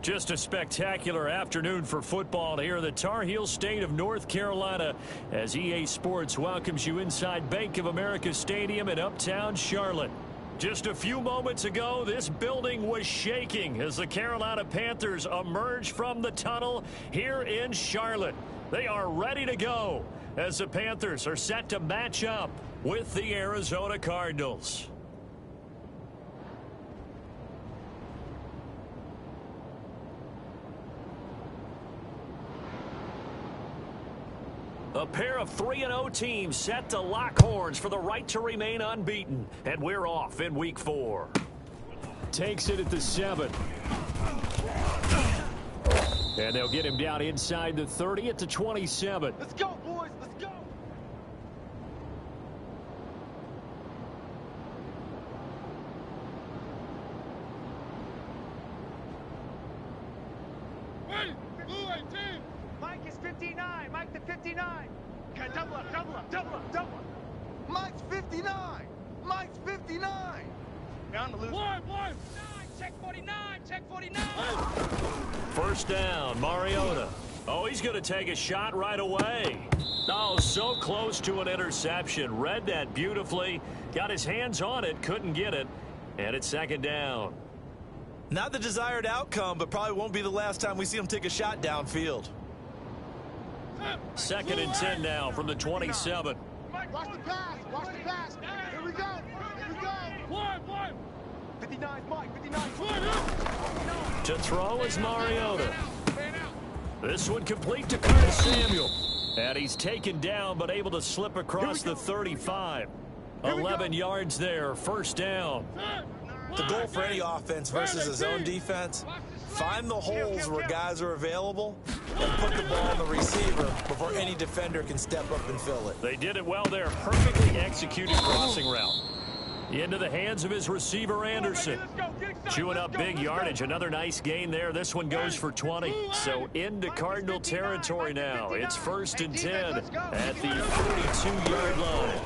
Just a spectacular afternoon for football here in the Tar Heel state of North Carolina as EA Sports welcomes you inside Bank of America Stadium in uptown Charlotte. Just a few moments ago, this building was shaking as the Carolina Panthers emerged from the tunnel here in Charlotte. They are ready to go as the Panthers are set to match up with the Arizona Cardinals. A pair of 3-0 teams set to lock horns for the right to remain unbeaten. And we're off in week 4. Takes it at the 7. And they'll get him down inside the 30 at the 27. Let's go, boys. Let's go. Wait, blue 18. Mike is 59. Mike to 59. Okay, double up, double up, double up, double up. Mike's 59. Mike's 59. Now I'm the loser. One. Check 49. Check 49. First down, Mariota. Oh, he's going to take a shot right away. Oh, so close to an interception. Read that beautifully. Got his hands on it, couldn't get it. And it's second down. Not the desired outcome, but probably won't be the last time we see him take a shot downfield. Second and 10 now from the 27. Watch the pass. Watch the pass. Here we go. Here we go. One. 59, Mike. 59. To throw is Mariota. This one complete to Curtis Samuel. And he's taken down but able to slip across the 35. 11 yards there, first down. The goal for any offense versus a zone defense, find the holes where guys are available and put the ball on the receiver before any defender can step up and fill it. They did it well there. Perfectly executed crossing route. Into the hands of his receiver, Anderson. Chewing up big yardage. Another nice gain there. This one goes for 20. So into Cardinal territory now. It's first and 10 at the 42-yard line.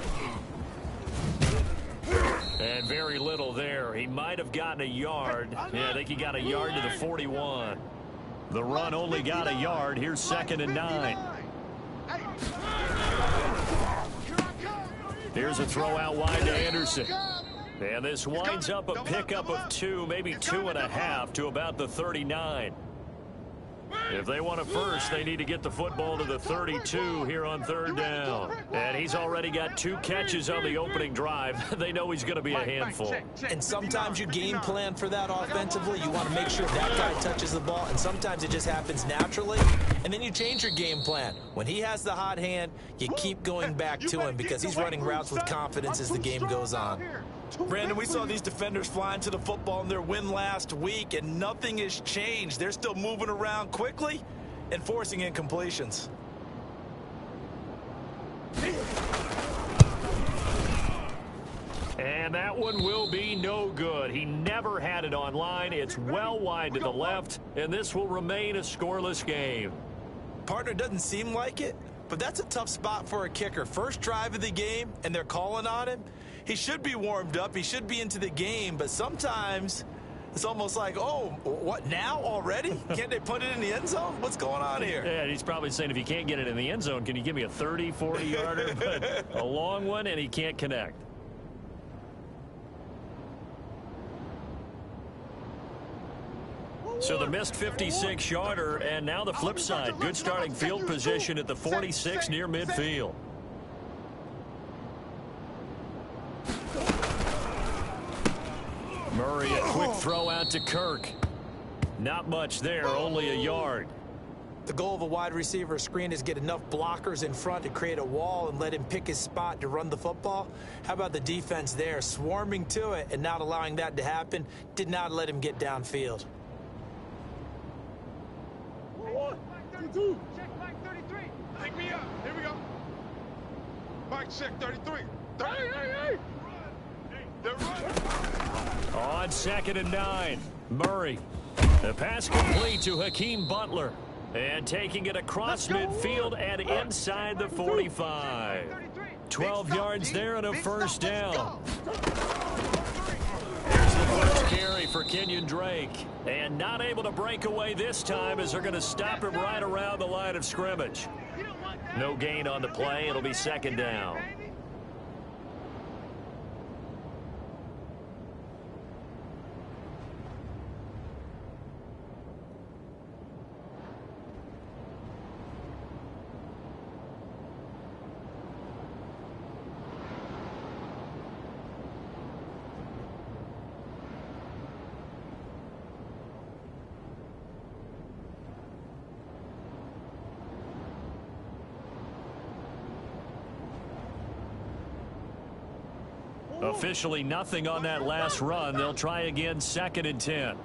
And very little there. He might have gotten a yard. Yeah, I think he got a yard to the 41. The run only got a yard. Here's second and 9. Here's a throw out wide to Anderson. And this winds up a pickup of 2, maybe 2.5 to about the 39. If they want a first, they need to get the football to the 32 here on third down. And he's already got 2 catches on the opening drive. They know he's going to be a handful. And sometimes you game plan for that offensively. You want to make sure that guy touches the ball, and sometimes it just happens naturally. And then you change your game plan. When he has the hot hand, you keep going back to him because he's running routes with confidence as the game goes on. Brandon, we saw these defenders flying to the football in their win last week, and nothing has changed. They're still moving around quickly and forcing incompletions. And that one will be no good. He never had it on line. It's well wide to the left, and this will remain a scoreless game. Partner, doesn't seem like it, but that's a tough spot for a kicker. First drive of the game, and they're calling on him. He should be warmed up. He should be into the game, but sometimes it's almost like, oh, what, now already? Can't they put it in the end zone? What's going on here? Yeah, he's probably saying, if you can't get it in the end zone, can you give me a 30, 40-yarder? But a long one, and he can't connect. So the missed 56-yarder, and now the flip side. Good starting field position at the 46 near midfield. Murray, a quick throw out to Kirk. Not much there, only a yard. The goal of a wide receiver screen is get enough blockers in front to create a wall and let him pick his spot to run the football. How about the defense there, swarming to it and not allowing that to happen? Did not let him get downfield. Check Mike 33. Take me up. Here we go. Mike, check 33. Hey. They're running. On second and 9, Murray. The pass complete to Hakeem Butler. And taking it across midfield and inside the 45. 12 yards there and a first down. There's the first carry for Kenyon Drake. And not able to break away this time as they're going to stop him right around the line of scrimmage. No gain on the play. It'll be second down. Officially nothing on that last run. They'll try again, 2nd and 10.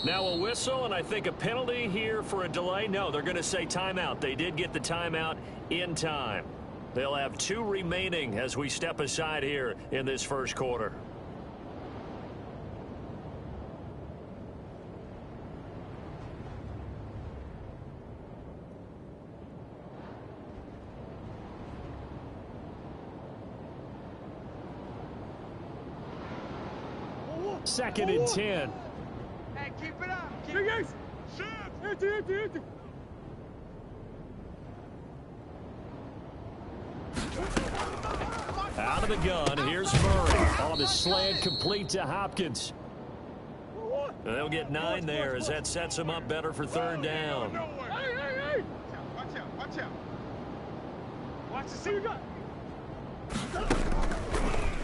Now a whistle, and I think a penalty here for a delay. No, they're going to say timeout. They did get the timeout in time. They'll have 2 remaining as we step aside here in this first quarter. Second and 10. Hey, keep it up. Keep it up. Out of the gun, here's Murray. On the slant, complete to Hopkins. They'll get 9 there as that sets them up better for 3rd down. Hey. Watch out. Watch out. Watch the see you got.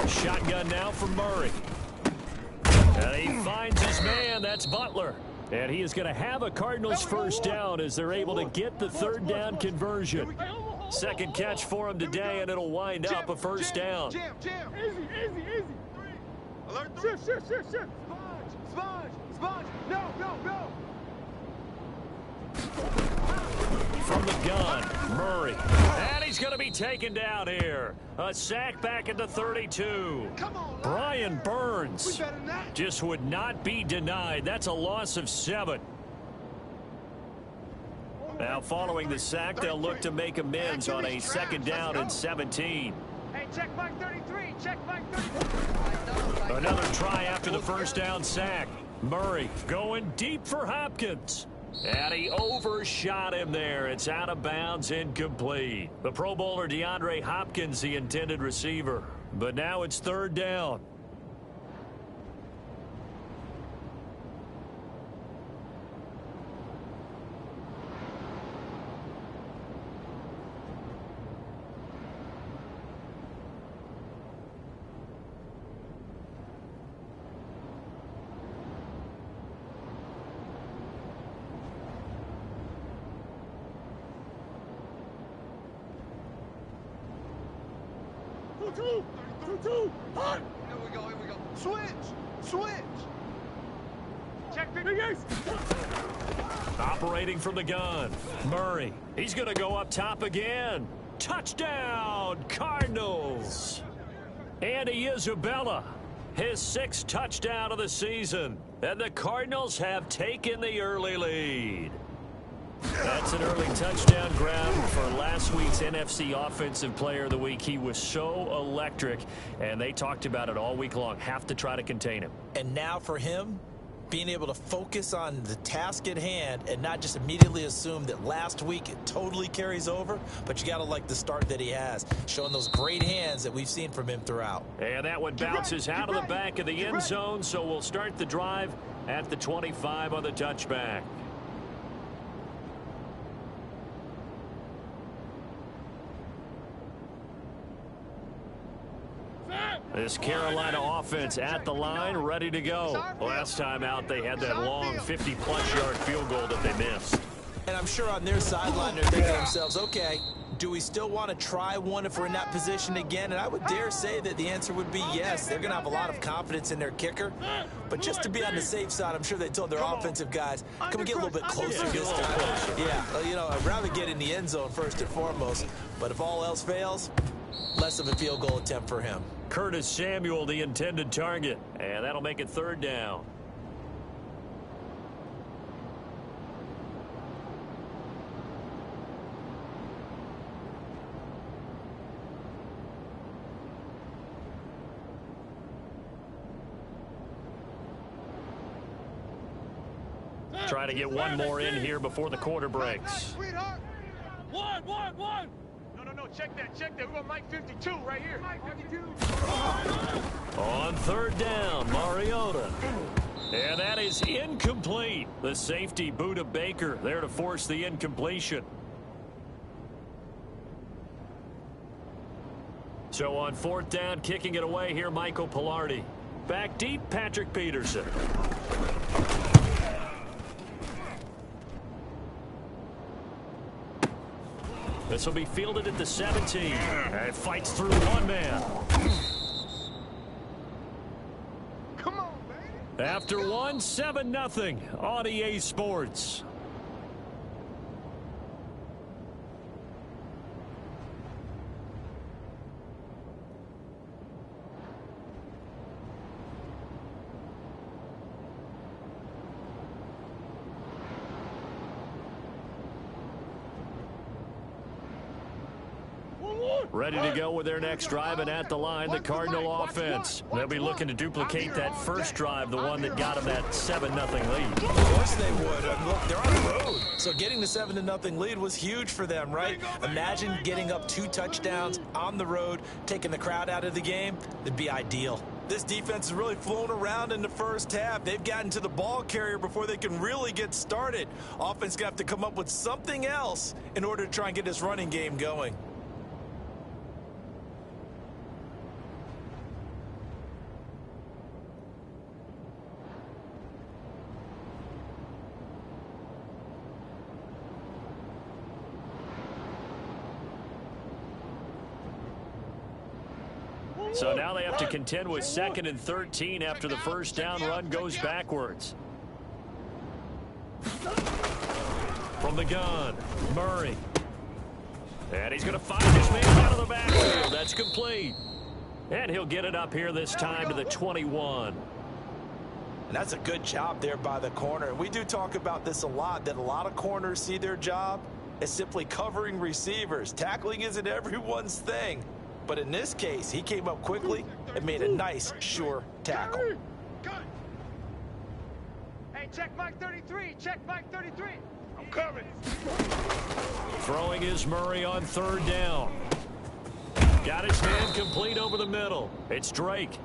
Shotgun now from Murray. And he finds his man. That's Butler. And he is going to have a Cardinals first down as they're able to get the 3rd down conversion. Second catch for him today, and it'll wind up a first down. Easy. Alert 3. Shift. Sponge. No. From the gun, Murray. And he's going to be taken down here. A sack back at the 32. Come on, Brian Burns we better than that. just would not be denied. That's a loss of 7. Now, following the sack, they'll look to make amends on a 2nd down and 17. Hey, check Mike 33. Check Mike 33. Another try after the first down sack. Murray going deep for Hopkins. And he overshot him there. It's out of bounds, incomplete. The Pro Bowler DeAndre Hopkins, the intended receiver. But now it's 3rd down. Two. Hot. Here we go. Switch. Check big ace. Operating from the gun. Murray. He's going to go up top again. Touchdown, Cardinals. Andy Isabella, his 6th touchdown of the season. And the Cardinals have taken the early lead. That's an early touchdown grab for last week's NFC Offensive Player of the Week. He was so electric, and they talked about it all week long. Have to try to contain him. And now for him, being able to focus on the task at hand and not just immediately assume that last week it totally carries over, but you got to like the start that he has, showing those great hands that we've seen from him throughout. And that one bounces out of the back of the end zone, so we'll start the drive at the 25 on the touchback. This Carolina offense at the line, ready to go. Last time out, they had that long 50-plus yard field goal that they missed. And I'm sure on their sideline they're thinking to themselves, okay, do we still want to try one if we're in that position again? And I would dare say that the answer would be yes. They're going to have a lot of confidence in their kicker. But just to be on the safe side, I'm sure they told their offensive guys, can we get a little bit closer this time? Yeah, well, you know, I'd rather get in the end zone first and foremost. But if all else fails, less of a field goal attempt for him. Curtis Samuel, the intended target. And that'll make it 3rd down. try to get one more in here before the quarter breaks. One. No, check that. We're on Mike 52 right here. Mike 52. On third down, Mariota. And that is incomplete. The safety, Budda Baker, there to force the incompletion. So on fourth down, kicking it away here, Michael Palardy. Back deep, Patrick Peterson. This will be fielded at the 17. And it fights through one man. Come on, baby. After 7-0 on EA Sports. Ready to go with their next drive, and at the line, the Cardinal offense. They'll be looking to duplicate that first drive, the one that got them that 7-0 lead. Of course they would. Look, they're on the road. So getting the 7-0 lead was huge for them, right? Imagine getting up 2 touchdowns on the road, taking the crowd out of the game. It'd be ideal. This defense has really flown around in the first half. They've gotten to the ball carrier before they can really get started. Offense going to have to come up with something else in order to try and get this running game going. So now they have to contend with 2nd and 13 after the first down run goes backwards. From the gun, Murray. And he's going to find his man out of the backfield. That's complete. And he'll get it up here this time to the 21. And that's a good job there by the corner. We do talk about this a lot, that a lot of corners see their job as simply covering receivers. Tackling isn't everyone's thing. But in this case, he came up quickly and made a nice, sure tackle. Hey, check Mike 33. Check Mike 33. I'm coming. Throwing is Murray on third down. Got his man complete over the middle. It's Drake.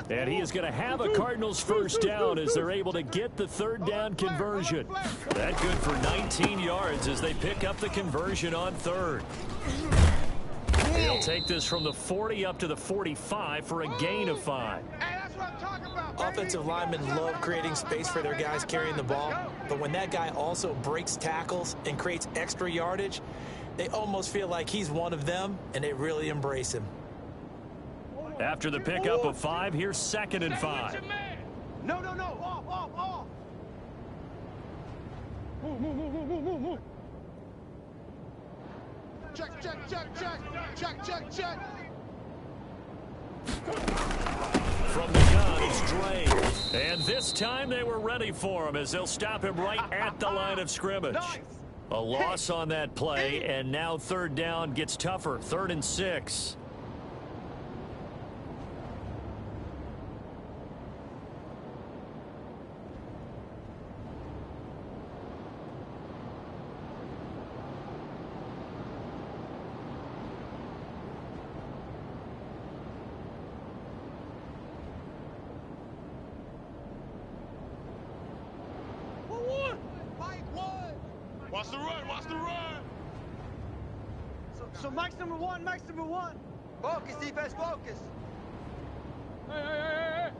And he is going to have a Cardinals first down as they're able to get the third down conversion. That good for 19 yards as they pick up the conversion on third. He'll take this from the 40 up to the 45 for a gain of 5. Hey, that's what I'm talking about, baby. Offensive linemen love creating space for their guys carrying the ball. But when that guy also breaks tackles and creates extra yardage, they almost feel like he's one of them, and they really embrace him. After the pickup of 5, here's 2nd and 5. No. Off. Move. Check. From the gun, it's Drake. And this time they were ready for him as they'll stop him right at the line of scrimmage. Nice. A loss on that play, and now third down gets tougher. 3rd and 6. Watch the run. So Mike's number one. Focus, defense, focus. Hey.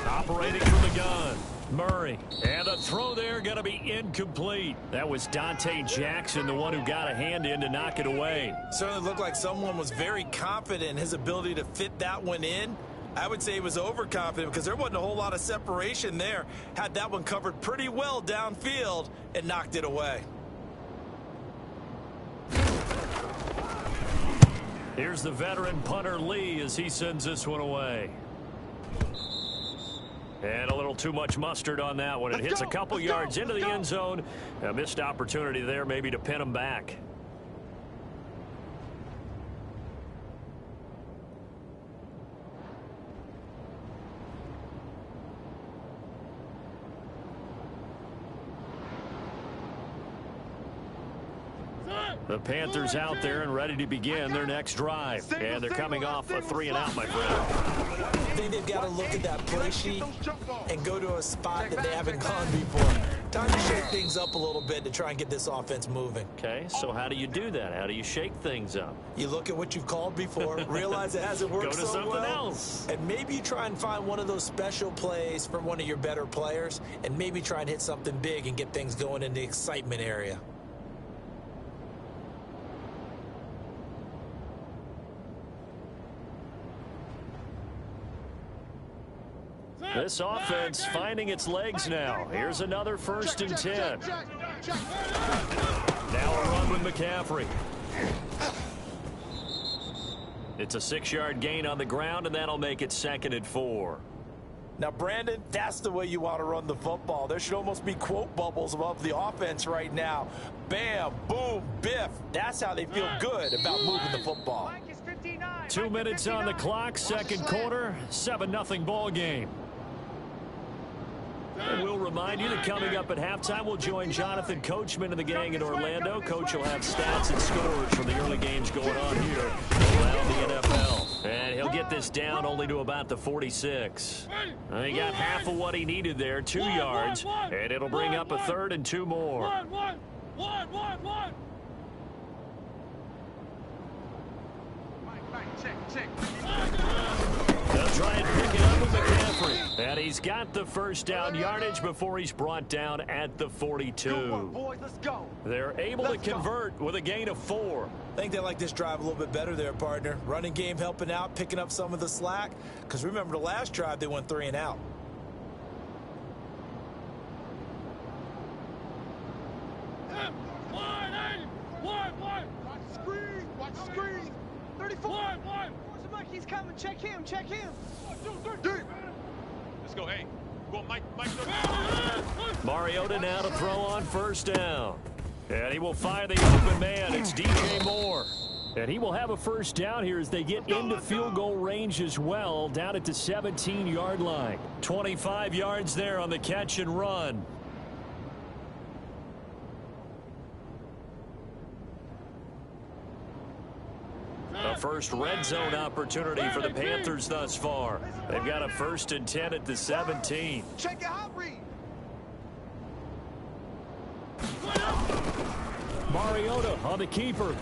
Operating from the gun, Murray. And the throw there going to be incomplete. That was Dante Jackson, the one who got a hand in to knock it away. Certainly looked like someone was very confident in his ability to fit that one in. I would say he was overconfident because there wasn't a whole lot of separation there. Had that one covered pretty well downfield and knocked it away. Here's the veteran punter Lee as he sends this one away. And a little too much mustard on that one. It hits a couple yards into the end zone. A missed opportunity there maybe to pin him back. The Panthers out there and ready to begin their next drive. And they're coming off a 3-and-out, my friend. I think they've got to look at that play sheet and go to a spot that they haven't gone before. Time to shake things up a little bit to try and get this offense moving. Okay, so how do you do that? How do you shake things up? You look at what you've called before, realize it hasn't worked Go to so something well, else. and maybe you try and find one of those special plays from one of your better players, and maybe try and hit something big and get things going in the excitement area. This offense finding its legs now. Here's another 1st and 10. Now a run with McCaffrey. It's a 6-yard gain on the ground, and that'll make it 2nd and 4. Now, Brandon, that's the way you want to run the football. There should almost be quote bubbles above the offense right now. Bam, boom, biff. That's how they feel good about moving the football. 2 minutes on the clock, 2nd quarter, 7-0 ball game. And we'll remind you that coming up at halftime, we'll join Jonathan Coachman and the gang in Orlando. Coach will have stats and scores from the early games going on here around the NFL. And he'll get this down only to about the 46. He got half of what he needed there, 2 yards, and it'll bring up a 3rd and 2 more. They'll try and pick it up with McCaffrey. And he's got the 1st down yardage before he's brought down at the 42. Good one, boys. Let's go. They're able to convert with a gain of 4. I think they like this drive a little bit better there, partner. Running game helping out, picking up some of the slack. Because remember, the last drive, they went 3-and-out. Watch the screen. Watch the screen. 34. He's coming. Check him. Check him. Deep. Let's go. Hey, go, Mike. Mariota now to throw on 1st down. And he will find the open man. It's DJ Moore. And he will have a 1st down here as they get into field goal range as well, down at the 17-yard line. 25 yards there on the catch and run. A first red zone opportunity for the Panthers thus far. They've got a 1st and 10 at the 17. Check your hot read. Mariota on the keeper.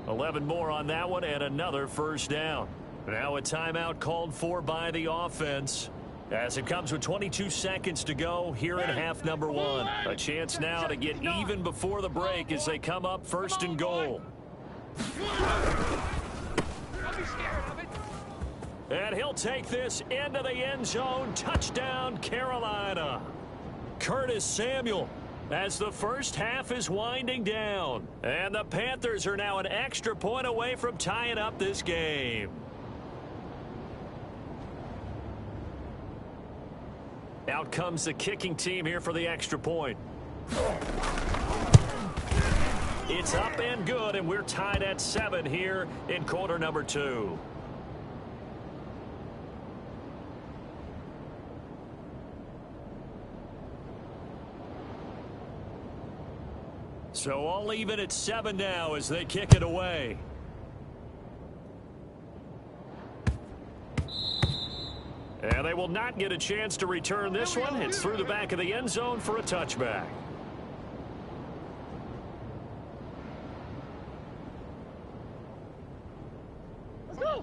11 more on that one and another 1st down. Now a timeout called for by the offense. As it comes with 22 seconds to go here in half number 1. A chance now to get even before the break as they come up 1st and goal. And he'll take this into the end zone. Touchdown, Carolina. Curtis Samuel as the 1st half is winding down. And the Panthers are now an extra point away from tying up this game. Out comes the kicking team here for the extra point. It's up and good, and we're tied at 7 here in quarter number 2. So all even at 7 now as they kick it away. And they will not get a chance to return this one. It's through the back of the end zone for a touchback.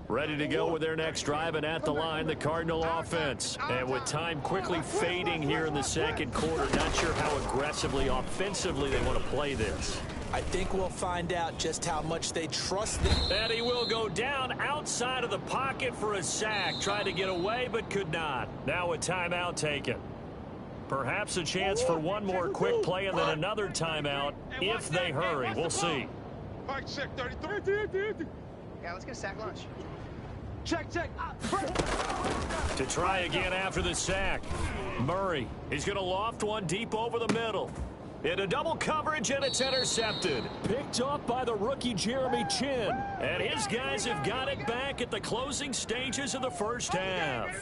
Ready to go with their next drive, and at the line, the Cardinal offense. And with time quickly fading here in the 2nd quarter, not sure how aggressively, offensively they want to play this. I think we'll find out just how much they trust them. And he will go down outside of the pocket for a sack. Tried to get away, but could not. Now a timeout taken. Perhaps a chance for one more quick play and then another timeout if they hurry. We'll see. Mike, check 33. Yeah, let's get a sack lunch. Check. To try again after the sack. Murray, he's going to loft one deep over the middle. Into double coverage, and it's intercepted. Picked off by the rookie Jeremy Chinn. And his guys have got it back at the closing stages of the 1st half.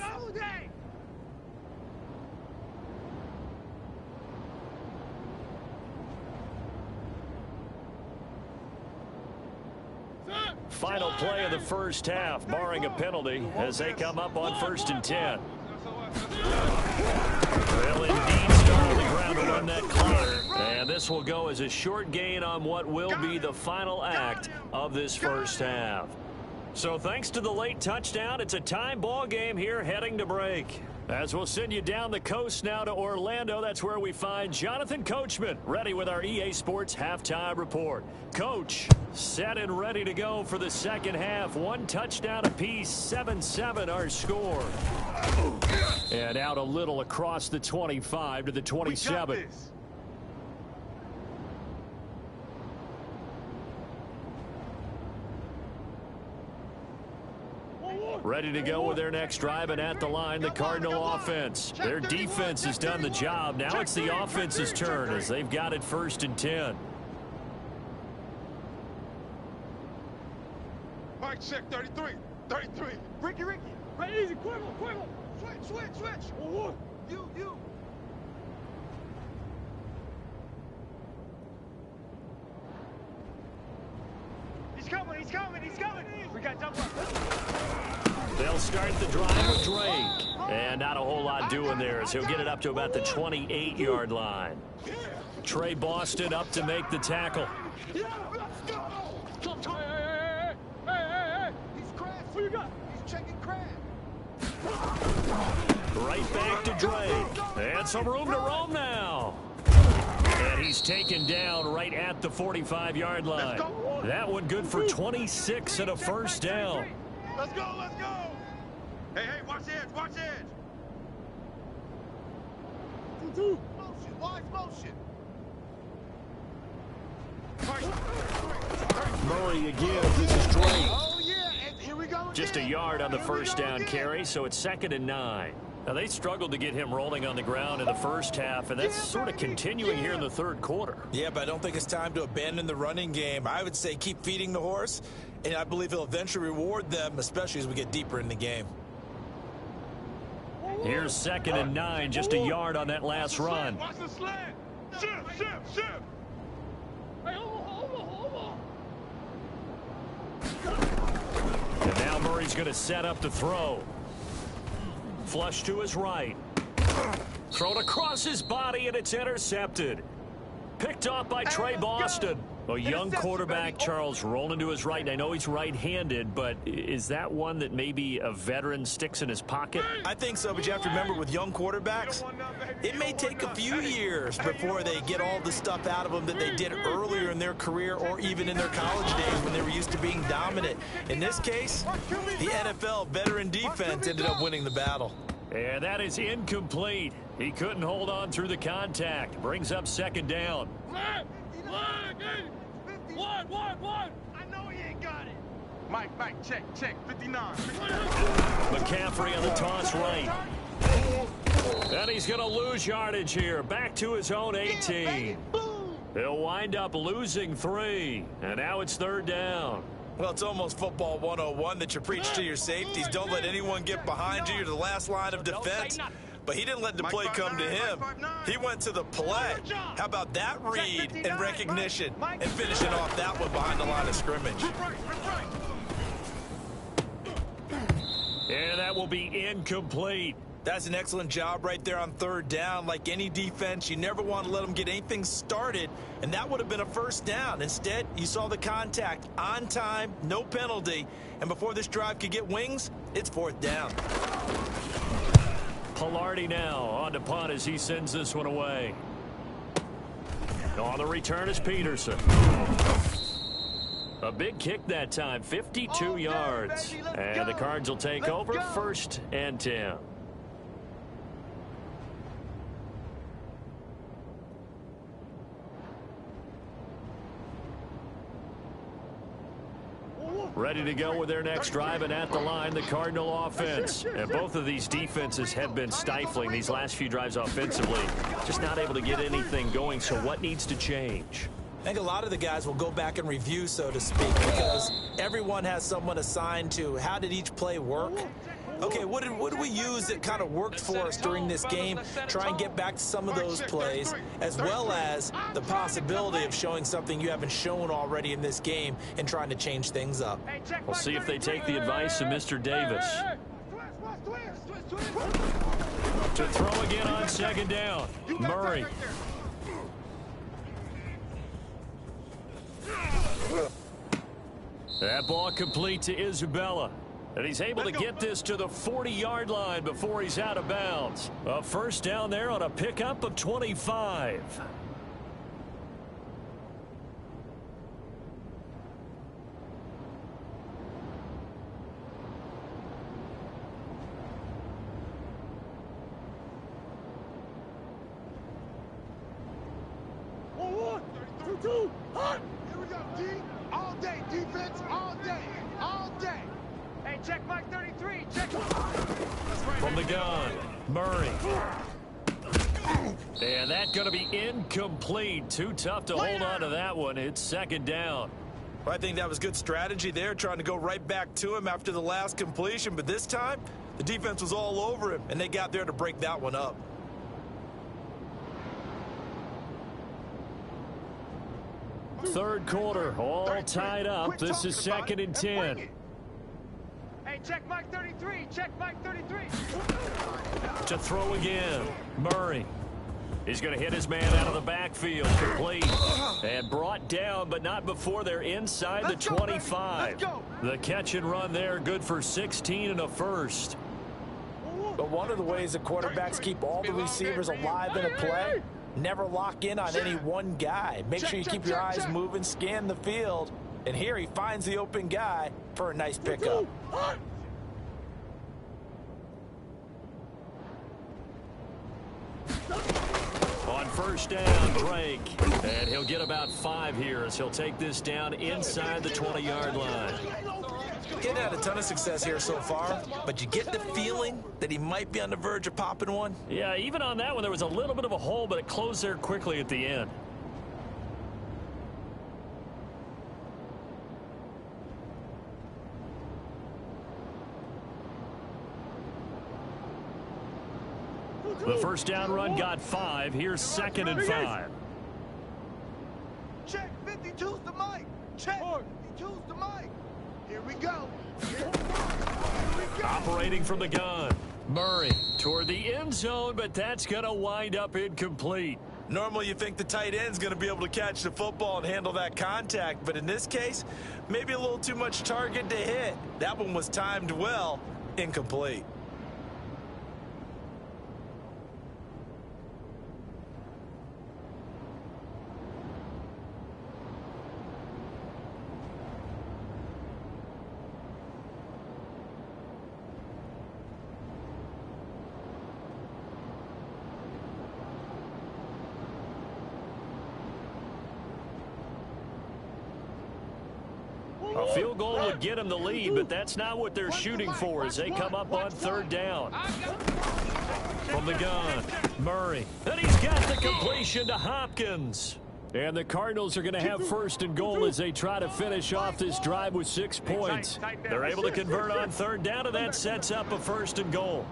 Final play of the first half, barring a penalty, as they come up on 1st and 10. They'll indeed start on the ground to run that clock. And this will go as a short gain on what will be the final act of this first half. So thanks to the late touchdown, it's a time ball game here heading to break. As we'll send you down the coast now to Orlando, that's where we find Jonathan Coachman, ready with our EA Sports halftime report. Coach, set and ready to go for the second half. 1 touchdown apiece, 7-7 our score. And out a little across the 25 to the 27. Ready to go with their next drive, and at the line, the Cardinal offense. Their defense has done the job. Now it's the offense's turn as they've got it 1st and 10. Mike, check 33. 33. Ricky. Right, easy. Quibble. Switch. Oh, you. He's coming. We got double up. They'll start the drive with Drake. And not a whole lot doing there as he'll get it up to about the 28-yard line. Trey Boston up to make the tackle. Hey. He's crashed. What you got? He's checking crash. Right back to Drake. And some room to roam now. And he's taken down right at the 45-yard line. That one good for 26 and a first down. Let's go. Hey, watch edge. Motion. Murray again. This is Drake. Oh, yeah, and here we go. Just a yard on the first down carry, so it's 2nd and 9. Now, they struggled to get him rolling on the ground in the first half, and that's sort of continuing here in the third quarter. Yeah, but I don't think it's time to abandon the running game. I would say keep feeding the horse, and I believe he'll eventually reward them, especially as we get deeper in the game. Here's 2nd and 9, just a yard on that last run. Watch the slant. Shift. Hey, hold on. And now Murray's going to set up the throw. Flush to his right. Thrown across his body, and it's intercepted. Picked off by Trey Boston. A young quarterback, Charles, rolling to his right. I know he's right-handed, but is that one that maybe a veteran sticks in his pocket? I think so, but you have to remember with young quarterbacks, it may take a few years before they get all the stuff out of them that they did earlier in their career or even in their college days when they were used to being dominant. In this case, the NFL veteran defense ended up winning the battle. And that is incomplete. He couldn't hold on through the contact. Brings up 2nd down. One. I know he ain't got it. Mike, check. 59. McCaffrey on the toss right. And he's going to lose yardage here. Back to his own 18. He'll wind up losing 3. And now it's 3rd down. Well, it's almost football 101 that you preach to your safeties. Don't let anyone get behind you. You're the last line of defense. But he didn't let the play come to him. He went to the play. How about that read and recognition and finishing off that one behind the line of scrimmage? And that will be incomplete. That's an excellent job right there on 3rd down. Like any defense, you never want to let them get anything started, and that would have been a first down. Instead, you saw the contact on time, no penalty, and before this drive could get wings, it's 4th down. Pilardi now on to punt as he sends this one away. On the return is Peterson. A big kick that time, 52 yards. And the Cards will take over 1st and 10. Ready to go with their next drive, and at the line, the Cardinal offense. And both of these defenses have been stifling these last few drives offensively. Just not able to get anything going, so what needs to change? I think a lot of the guys will go back and review, so to speak, because everyone has someone assigned to how did each play work. Okay, what did we use that kind of worked for us during this game? Try and get back to some of those plays, as well as the possibility of showing something you haven't shown already in this game and trying to change things up. We'll see if they take the advice of Mr. Davis. To throw again on second down. Murray. That ball complete to Isabella. And he's able to get this to the 40-yard line before he's out of bounds. A first down there on a pickup of 25. Here we go, D. All day, defense, all day, all day. Hey, check Mike 33. Check. From the gun, Murray. And that's going to be incomplete. Too tough to hold on to that one. It's second down. Well, I think that was good strategy there, trying to go right back to him after the last completion. But this time, the defense was all over him, and they got there to break that one up. Third quarter, all tied up. This is second and 10. Hey, check Mike 33. Check Mike 33. To throw again, Murray. He's going to hit his man out of the backfield, complete. And brought down, but not before they're inside the 25. The catch and run there, good for 16 and a first. But one of the ways the quarterbacks keep all the receivers alive in a play, never lock in on any one guy. Make sure you keep your eyes moving, scan the field. And here he finds the open guy for a nice pickup. On first down, Drake. And he'll get about 5 here as he'll take this down inside the 20-yard line. Getting had a ton of success here so far, but you get the feeling that he might be on the verge of popping one? Yeah, even on that one, there was a little bit of a hole, but it closed there quickly at the end. The first down run got 5. Here's second and 5. Check 52's the mic. Check 52's the mic. Here we go. Operating from the gun, Murray toward the end zone, but that's going to wind up incomplete. Normally you think the tight end's going to be able to catch the football and handle that contact, but in this case, maybe a little too much target to hit. That one was timed well, incomplete. A field goal would get them the lead, but that's not what they're shooting for as they come up on third down. From the gun, Murray. And he's got the completion to Hopkins. And the Cardinals are going to have first and goal as they try to finish off this drive with 6 points. They're able to convert on third down, and that sets up a first and goal.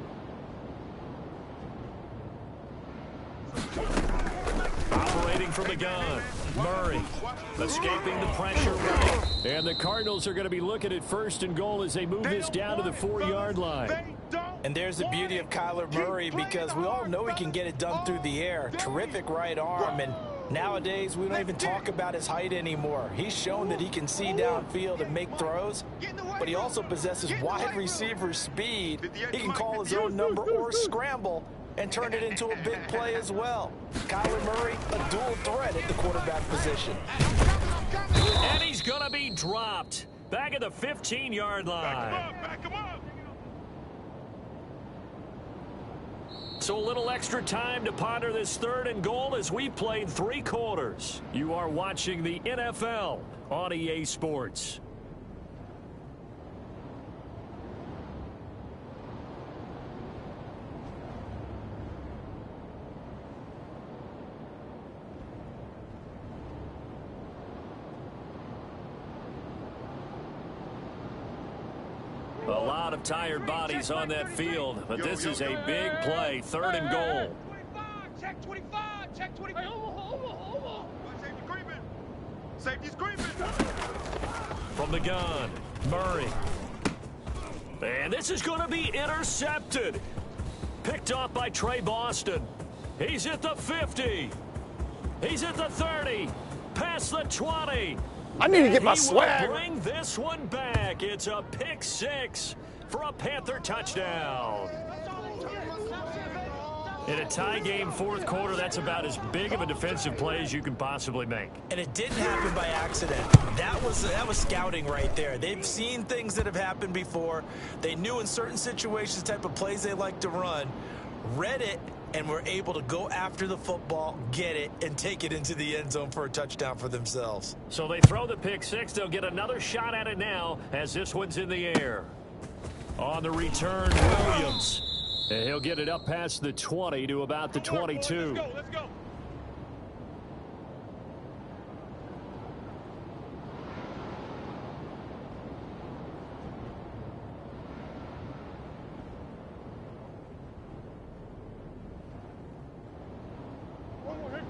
Operating from the gun, Murray escaping the pressure right. And the Cardinals are going to be looking at first and goal as they move this down to the 4-yard line. And there's the beauty of Kyler Murray, because we all know he can get it done through the air. Terrific right arm, and nowadays we don't even talk about his height anymore. He's shown that he can see downfield and make throws, but he also possesses wide receiver speed. He can call his own number or scramble and turn it into a big play as well. Kyler Murray, a dual threat at the quarterback position. And he's going to be dropped back at the 15-yard line. Back him up. So a little extra time to ponder this third and goal as we played 3 quarters. You are watching the NFL on EA Sports. A lot of tired bodies on that field, but this is a big play, 3rd and goal. 25, check 25, check 25. Safety screaming. Safety screaming. From the gun, Murray. And this is going to be intercepted. Picked off by Trey Boston. He's at the 50. He's at the 30. Past the 20. I need to get my He will swag. bring this one back. It's a pick 6 for a Panther touchdown. In a tie game 4th quarter, that's about as big of a defensive play as you can possibly make. And it didn't happen by accident. That was scouting right there. They've seen things that have happened before. They knew in certain situations the type of plays they like to run, read it, and were able to go after the football, get it, and take it into the end zone for a touchdown for themselves. So they throw the pick 6. They'll get another shot at it now as this one's in the air. On the return, Williams. And he'll get it up past the 20 to about the 22. Let's go. Let's go.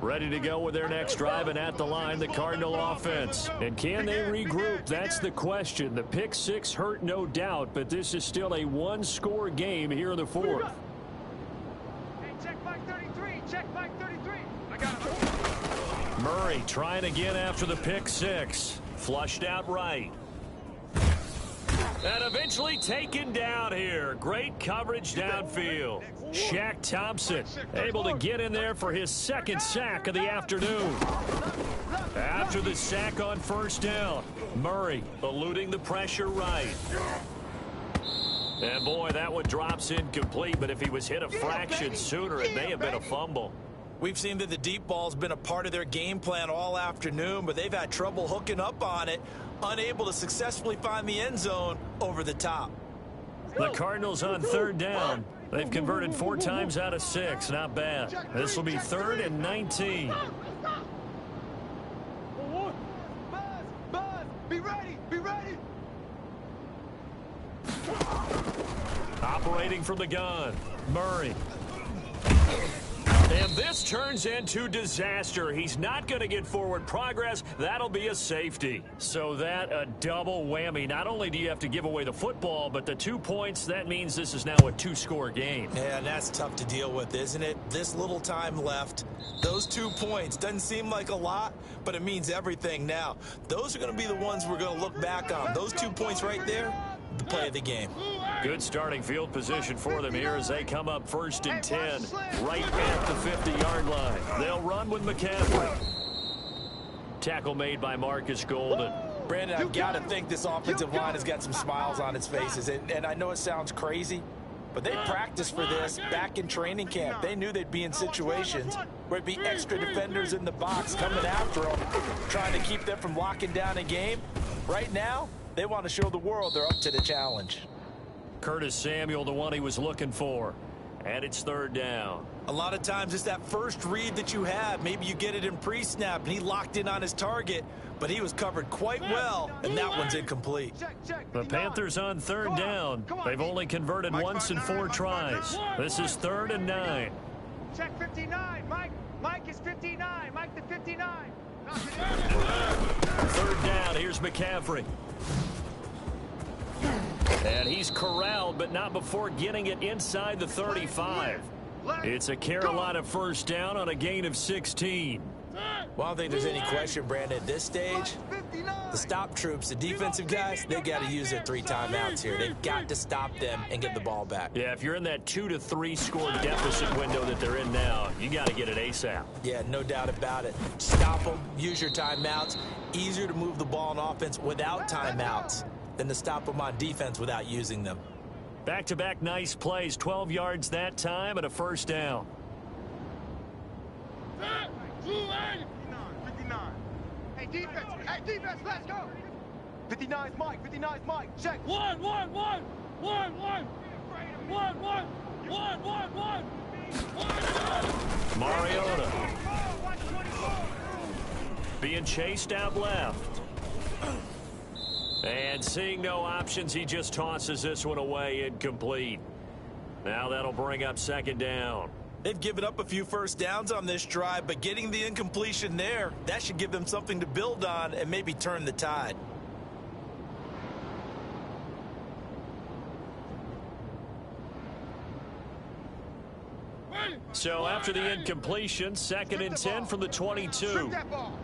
Ready to go with their next drive, and at the line, the Cardinal offense. And can they regroup? That's the question. The pick 6 hurt, no doubt, but this is still a one-score game here in the 4th. Hey, check Mike 33. Check Mike 33. I got it. Murray trying again after the pick 6. Flushed out right. And eventually taken down here. Great coverage downfield. Shaq Thompson able to get in there for his 2nd sack of the afternoon. After the sack on 1st down, Murray eluding the pressure right. And boy, that one drops incomplete, but if he was hit a fraction sooner, it may have been a fumble. We've seen that the deep ball's been a part of their game plan all afternoon, but they've had trouble hooking up on it, unable to successfully find the end zone over the top. The Cardinals on 3rd down. They've converted 4 times out of 6. Not bad. This will be 3rd and 19. Buzz, be ready, be ready. Operating from the gun, Murray. And this turns into disaster. He's not going to get forward progress. That'll be a safety. So that a double whammy. Not only do you have to give away the football, but the 2 points, that means this is now a 2-score game. Yeah, and that's tough to deal with, isn't it? This little time left. Those 2 points doesn't seem like a lot, but it means everything now. Those are going to be the ones we're going to look back on. Those 2 points right there, the play of the game. Good starting field position for them here as they come up 1st and 10, right at the 50-yard line. They'll run with McCaffrey. Tackle made by Marcus Golden. Brandon, I've got to think this offensive line has got some smiles on its faces. And I know it sounds crazy, but they practiced for this back in training camp. They knew they'd be in situations where it'd be extra defenders in the box coming after them, trying to keep them from locking down a game. Right now, they want to show the world they're up to the challenge. Curtis Samuel, the one he was looking for. And it's 3rd down. A lot of times it's that first read that you have. Maybe you get it in pre-snap, and he locked in on his target, but he was covered quite well, and that one's incomplete. The Panthers on 3rd down. They've only converted once in 4 tries. This is 3rd and 9. Check 59. Mike is 59. Mike the 59. 3rd down. Here's McCaffrey. And he's corralled, but not before getting it inside the 35. It's a Carolina 1st down on a gain of 16. Well, I don't think there's any question, Brandon, at this stage, the stop troops, the defensive guys, they got to use their 3 timeouts here. They've got to stop them and get the ball back. Yeah, if you're in that 2 to 3 score deficit window that they're in now, you got to get it ASAP. Yeah, no doubt about it. Stop them, use your timeouts. Easier to move the ball on offense without timeouts than to stop them on defense without using them. Back-to-back nice plays, 12 yards that time and a 1st down. 59. Hey, defense, let's go. 59's Mike, 59's Mike. Check. One. Mariota being chased out left. And And seeing no options, he just tosses this one away, incomplete. Now that'll bring up second down. They've given up a few first downs on this drive, but getting the incompletion there, that should give them something to build on and maybe turn the tide. So after the incompletion, 2nd and 10 from the 22. Shoot that ball.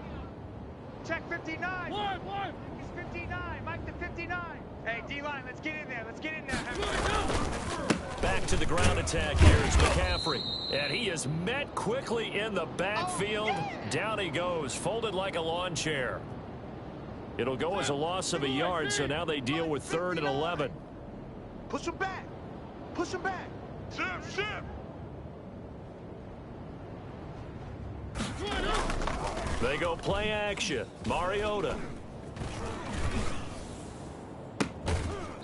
Check 59. He's 59. Mike to 59. Hey, D-line, let's get in there. Let's get in there. Back to the ground attack here is McCaffrey. And he is met quickly in the backfield. Down he goes, folded like a lawn chair. It'll go as a loss of a yard, so now they deal with 3rd and 11. Push him back. Push him back. Shift. They go play action. Mariota.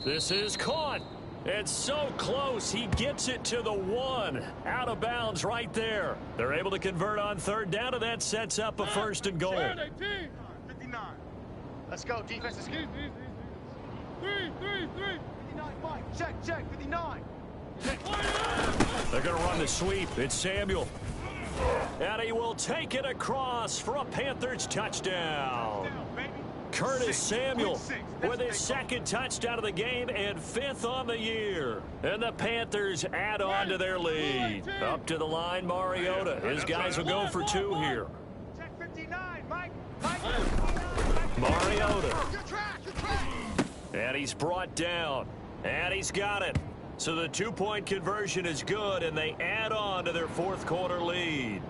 This is caught. It's so close. He gets it to the 1. Out of bounds right there. They're able to convert on 3rd down, and that sets up a 1st and goal. 59. Let's go, defense. Let's go. 3. 59, Mike. Check. 59. They're going to run the sweep. It's Samuel. And he will take it across for a Panthers touchdown. Curtis Samuel with his 2nd touchdown of the game and 5th on the year. And the Panthers add on to their lead. Up to the line, Mariota. His guys will go for 2 here. Check 59, Mike. Mariota. And he's brought down. And he's got it. So the 2-point conversion is good, and they add on to their 4th quarter lead.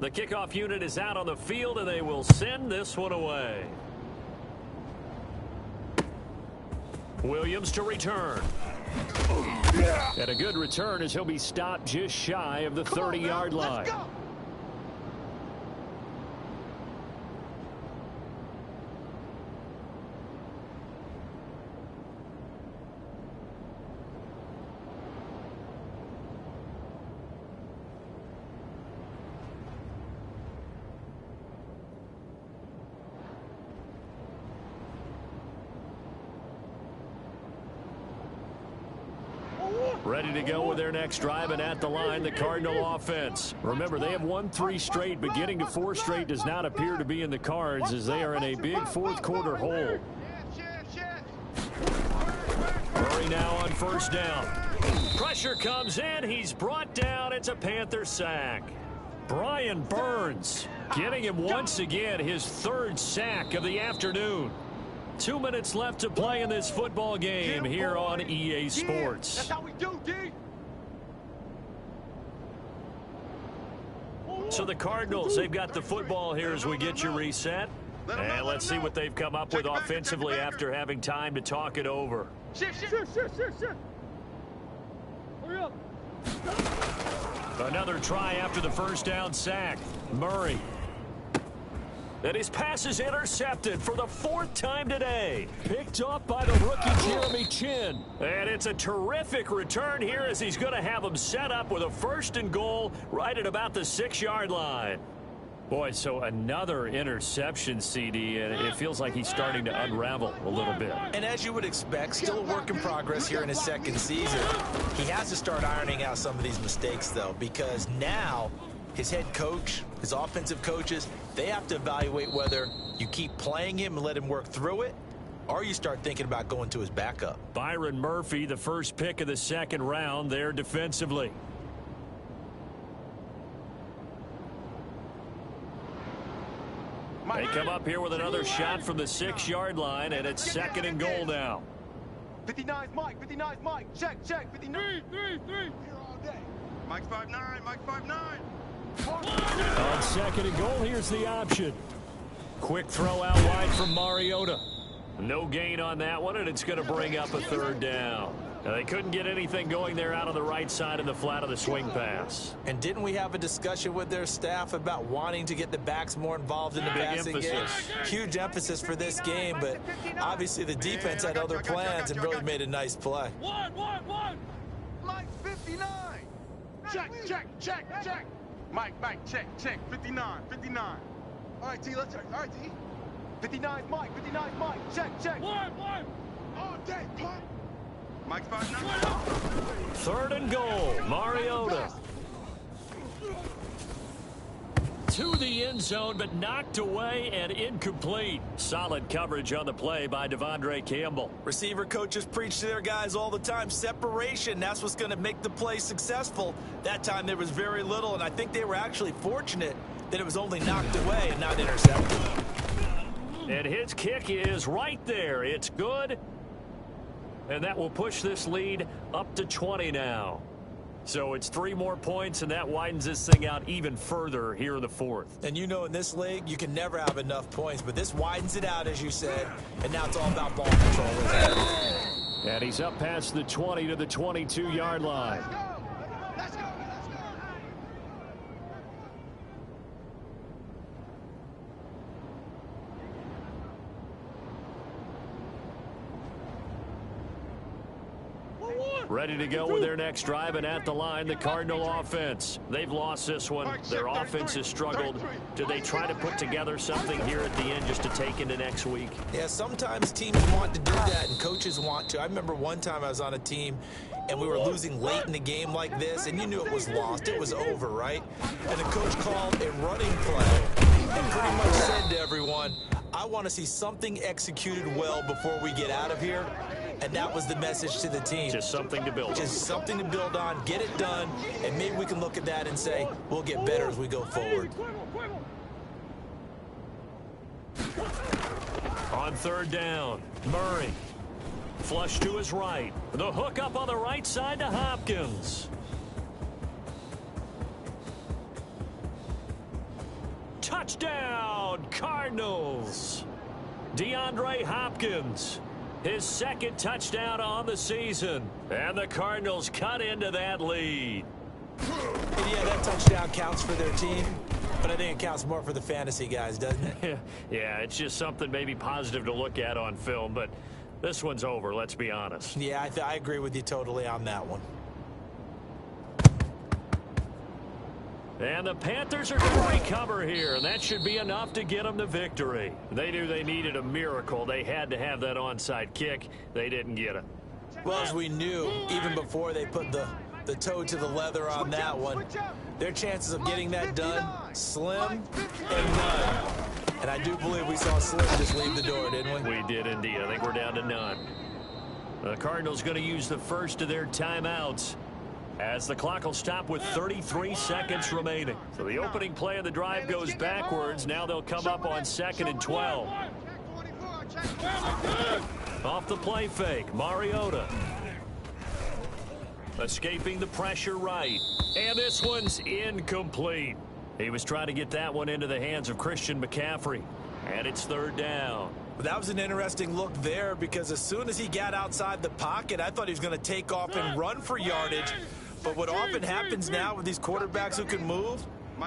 The kickoff unit is out on the field, and they will send this one away. Williams to return. And a good return as he'll be stopped just shy of the 30-yard line. Let's go. Ready to go with their next drive, and at the line, the Cardinal offense. Remember, they have won 3 straight, but getting to 4 straight does not appear to be in the cards as they are in a big 4th quarter hole. Murray now on 1st down. Pressure comes in. He's brought down. It's a Panther sack. Brian Burns getting him once again, his 3rd sack of the afternoon. 2 minutes left to play in this football game here on EA Sports. That's how we do, D. So the Cardinals, they've got the football here as we get you reset. And let's see what they've come up with offensively after having time to talk it over. Shift. Hurry up. Another try after the 1st down sack. Murray. And his pass is intercepted for the 4th time today. Picked up by the rookie Jeremy Chin. And it's a terrific return here as he's going to have him set up with a 1st and goal right at about the 6-yard line. Boy, so another interception, CD, and it feels like he's starting to unravel a little bit. And as you would expect, still a work in progress here in his 2nd season. He has to start ironing out some of these mistakes, though, because now his head coach, his offensive coaches, they have to evaluate whether you keep playing him and let him work through it, or you start thinking about going to his backup. Byron Murphy, the 1st pick of the 2nd round there defensively. They come up here with another shot from the 6-yard line, and it's 2nd and goal now. 59's Mike. Check. 59. 3. Here all day. Mike 5'9", Mike 5'9". On 2nd and goal, here's the option. Quick throw out wide from Mariota. No gain on that one, and it's going to bring up a 3rd down. Now, they couldn't get anything going there out on the right side in the flat of the swing pass. And didn't we have a discussion with their staff about wanting to get the backs more involved in the passing game? Huge emphasis for this game, but obviously the defense had other plans and really made a nice play. One. Mike 59. Check. Mike, check. 59. All right, T, let's go. All right, T. 59's Mike. 59's Mike. Check. One. Oh, dang, punt. Mike's 5'9". 3rd and goal. Mariota. To the end zone, but knocked away and incomplete. Solid coverage on the play by Devondre Campbell. Receiver coaches preach to their guys all the time. Separation, that's what's going to make the play successful. That time there was very little, and I think they were actually fortunate that it was only knocked away and not intercepted. And his kick is right there. It's good. And that will push this lead up to 20 now. So it's 3 more points, and that widens this thing out even further here in the 4th. And you know in this league, you can never have enough points, but this widens it out, as you said, and now it's all about ball control. And he's up past the 20 to the 22-yard line. Let's go. Ready to go with their next drive, and at the line, the Cardinal offense. They've lost this one. Their offense has struggled. Do they try to put together something here at the end just to take into next week? Yeah, sometimes teams want to do that, and coaches want to. I remember one time I was on a team, and we were losing late in the game like this, and you knew it was lost. It was over, right? And the coach called a running play and pretty much said to everyone, I want to see something executed well before we get out of here. And that was the message to the team. Just something to build on. Just something to build on, get it done, and maybe we can look at that and say, we'll get better as we go forward. On 3rd down, Murray. Flush to his right. The hook up on the right side to Hopkins. Touchdown, Cardinals. DeAndre Hopkins. His 2nd touchdown on the season. And the Cardinals cut into that lead. And yeah, that touchdown counts for their team, but I think it counts more for the fantasy guys, doesn't it? Yeah, it's just something maybe positive to look at on film, but this one's over, let's be honest. Yeah, I agree with you totally on that one. And the Panthers are going to recover here, and that should be enough to get them the victory. They knew they needed a miracle. They had to have that onside kick. They didn't get it. Well, as we knew, even before they put the toe to the leather on that one, their chances of getting that done, slim and none. And I do believe we saw Slim just leave the door, didn't we? We did indeed. I think we're down to none. The Cardinals going to use the first of their timeouts, as the clock will stop with 33 seconds remaining. So the opening play of the drive goes backwards. Now they'll come up on 2nd and 12. Off the play fake, Mariota. Escaping the pressure right. And this one's incomplete. He was trying to get that one into the hands of Christian McCaffrey. And it's 3rd down. That was an interesting look there, because as soon as he got outside the pocket, I thought he was going to take off and run for yardage. But what often happens now with these quarterbacks who can move,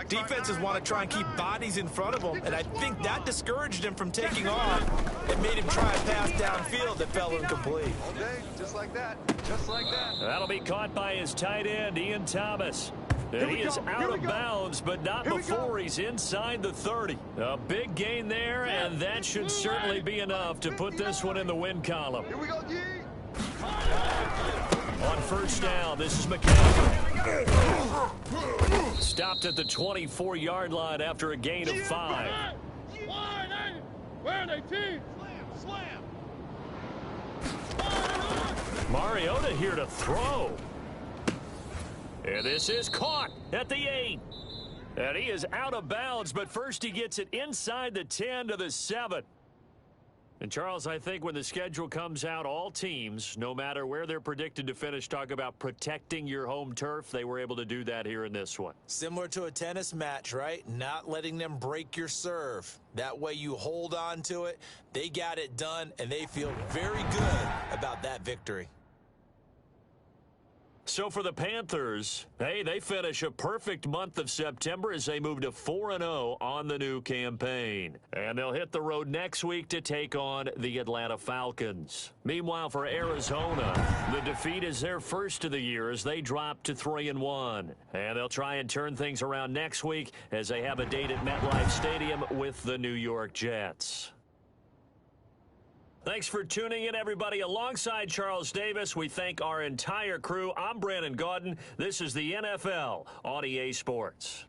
defenses want to try and keep bodies in front of them, and I think that discouraged him from taking off and made him try a pass downfield that fell incomplete. All day, just like that. That'll be caught by his tight end, Ian Thomas. And he is out of bounds, but not before he's inside the 30. A big gain there, and that should certainly be enough to put this one in the win column. Here we go, D. On 1st down, this is McCaffrey. Stopped at the 24-yard line after a gain of 5. Where are they, team? Slam. Mariota here to throw. And this is caught at the 8. And he is out of bounds, but first he gets it inside the 10 to the 7. And, Charles, I think when the schedule comes out, all teams, no matter where they're predicted to finish, talk about protecting your home turf. They were able to do that here in this one. Similar to a tennis match, right? Not letting them break your serve. That way you hold on to it. They got it done, and they feel very good about that victory. So for the Panthers, hey, they finish a perfect month of September as they move to 4-0 on the new campaign. And they'll hit the road next week to take on the Atlanta Falcons. Meanwhile, for Arizona, the defeat is their first of the year as they drop to 3-1. And they'll try and turn things around next week as they have a date at MetLife Stadium with the New York Jets. Thanks for tuning in, everybody. Alongside Charles Davis, we thank our entire crew. I'm Brandon Gaudin. This is the NFL on EA Sports.